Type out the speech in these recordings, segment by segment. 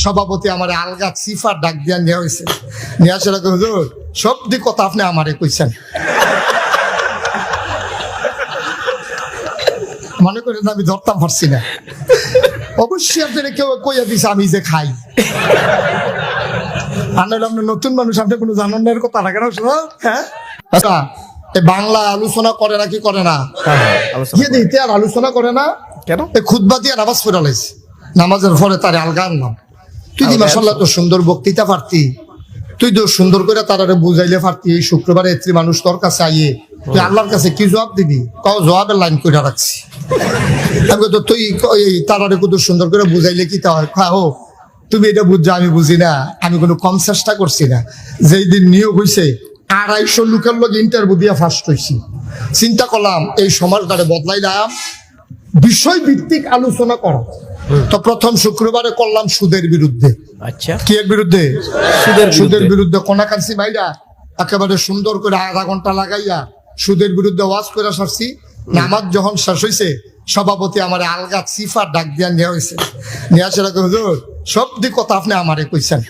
সভাপতি আমার আলগা সিফার ডাক দিয়া নেওয়া হয়েছে। নিয়ে আসে হুজুর সব দিক কথা আপনি আমারে কইছেন, মনে করেন আমি ধরতাম পারছি না। অবশ্যই আপনারা কেউ কইয়া দিছে আমি যে খাই। আপনার নতুন মানুষ, আপনি কোনো জানান না কথা রাখেন। হ্যাঁ আচ্ছা, বাংলা আলোচনা করে না কি করে না? আর আলোচনা করে না কেন? খুতবা দিয়ে নামাজ পড়া লাইছে, নামাজের পরে তারে আলগা আনলাম। তুই দি মাশাআল্লাহ তো সুন্দর বক্তৃতা পারতি, তুই তো সুন্দর করে তারারে বুঝাইলে পারতি। এই শুক্রবারে এত্রি মানুষ তোর কাছে আইয়ে তুই আল্লাহর কাছে কি জবাব দিবি? তাও জবাবের লাইন করে রাখছি। আমি তো তুই তারারে কত সুন্দর করে বুঝাইলে কি তা হয়? ও তুমি এটা বুঝছো, আমি বুঝি না। আমি কোনো কম চেষ্টা করছি না। যেই দিন নিয়োগ হয়েছে 250 লোকের লোক ইন্টারভিউ দিয়ে ফার্স্ট হয়েছি। চিন্তা করলাম এই সমাজটারে বদলাইলাম, বিষয় ভিত্তিক আলোচনা করো। তো প্রথম শুক্রবারে করলাম সুদের বিরুদ্ধে। আচ্ছা, কি এর বিরুদ্ধে? সুদের বিরুদ্ধে কোনাকান্সি মাইরা একেবারে সুন্দর করে আধা ঘন্টা লাগাইয়া সুদের বিরুদ্ধে ওয়াজ করে সারছি। নামাজ যখন শেষ হয়েছে সভাপতি আমার আলগা সিফার ডাক দিয়া নেওয়া হয়েছে। নিয়ে আসে হুজুর সব দিক কথা আপনি আমারে কইছেন,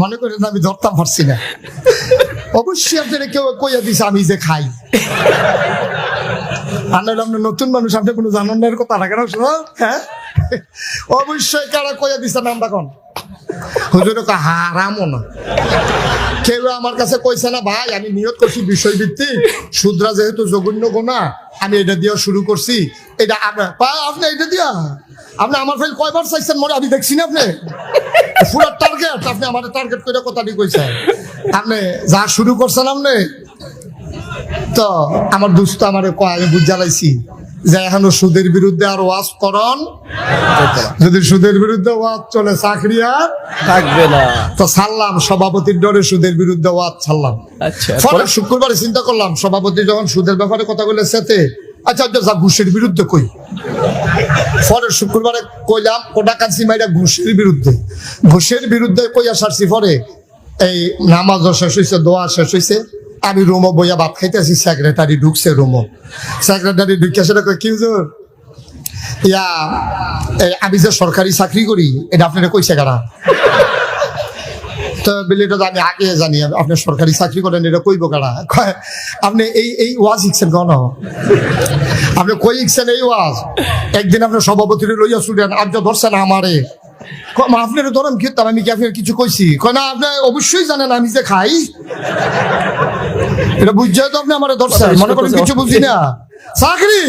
মনে করেন আমি ধরতাম পারছি না। অবশ্যই আপনারা কেউ কইয়া দিছে আমি যে খাই। আপনার নতুন মানুষ, আপনি কোনো জানান না কথা রাখেন। হ্যাঁ অবশ্যই কারা কইয়া দিছে নামটা কোন? হুজুর হারামও না। কেউ আমার কাছে কইছে না ভাই আমি নিয়ত করছি বিষয় ভিত্তিক, শুদ্রা যেহেতু জঘন্য গোনা আমি এটা দিয়ে শুরু করছি। এটা আপনি এটা দিয়া আপনি আমার ফাইল কয়বার চাইছেন মনে আমি দেখছি না। আপনি পুরো টার্গেট, আপনি আমার টার্গেট করে কথাটি কইছেন। আপনি যা শুরু করছেন আপনি তো আমার দুস্থ আমার আমি বুঝালাইছি যে এখনো সুদের বিরুদ্ধে আর ওয়াজ করন। যদি সুদের বিরুদ্ধে ওয়াজ চলে চাকরি আর থাকবে না। তো ছাড়লাম, সভাপতির ডরে সুদের বিরুদ্ধে ওয়াজ ছাড়লাম। আচ্ছা, পরে শুক্রবারে চিন্তা করলাম সভাপতি যখন সুদের ব্যাপারে কথা বলে সাথে আচ্ছা যা ঘুষের বিরুদ্ধে কই। পরে শুক্রবারে কইলাম কোটা কান্সি মাইরা ঘুষের বিরুদ্ধে কইয়া সারছি। পরে এই নামাজও শেষ হয়েছে, দোয়া শেষ হয়েছে, আমি রুমো বইয়া ভাত খাইতেছি। সেক্রেটারি ঢুকছে রুমো, সেক্রেটারি ঢুকে সেটা কি হুজুর ইয়া আমি যে সরকারি চাকরি করি এটা আপনারা কইছে কারা? তো বিলিটা আমি আগে জানি আপনি সরকারি চাকরি করেন, এটা কইব কারা? আপনি এই ওয়াজ শিখছেন কেন? আপনি কই শিখছেন এই ওয়াজ? একদিন আপনার সভাপতির লইয়া শুনেন, আপনি ধরছেন আমারে আপনার ধরেন কি আমি কি আপনার কিছু কইছি? কয় না আপনি অবশ্যই জানেন আমি যে খাই। এটা বুঝছে তো আপনি আমার ধরছেন, মনে করেন কিছু বুঝি না। চাকরি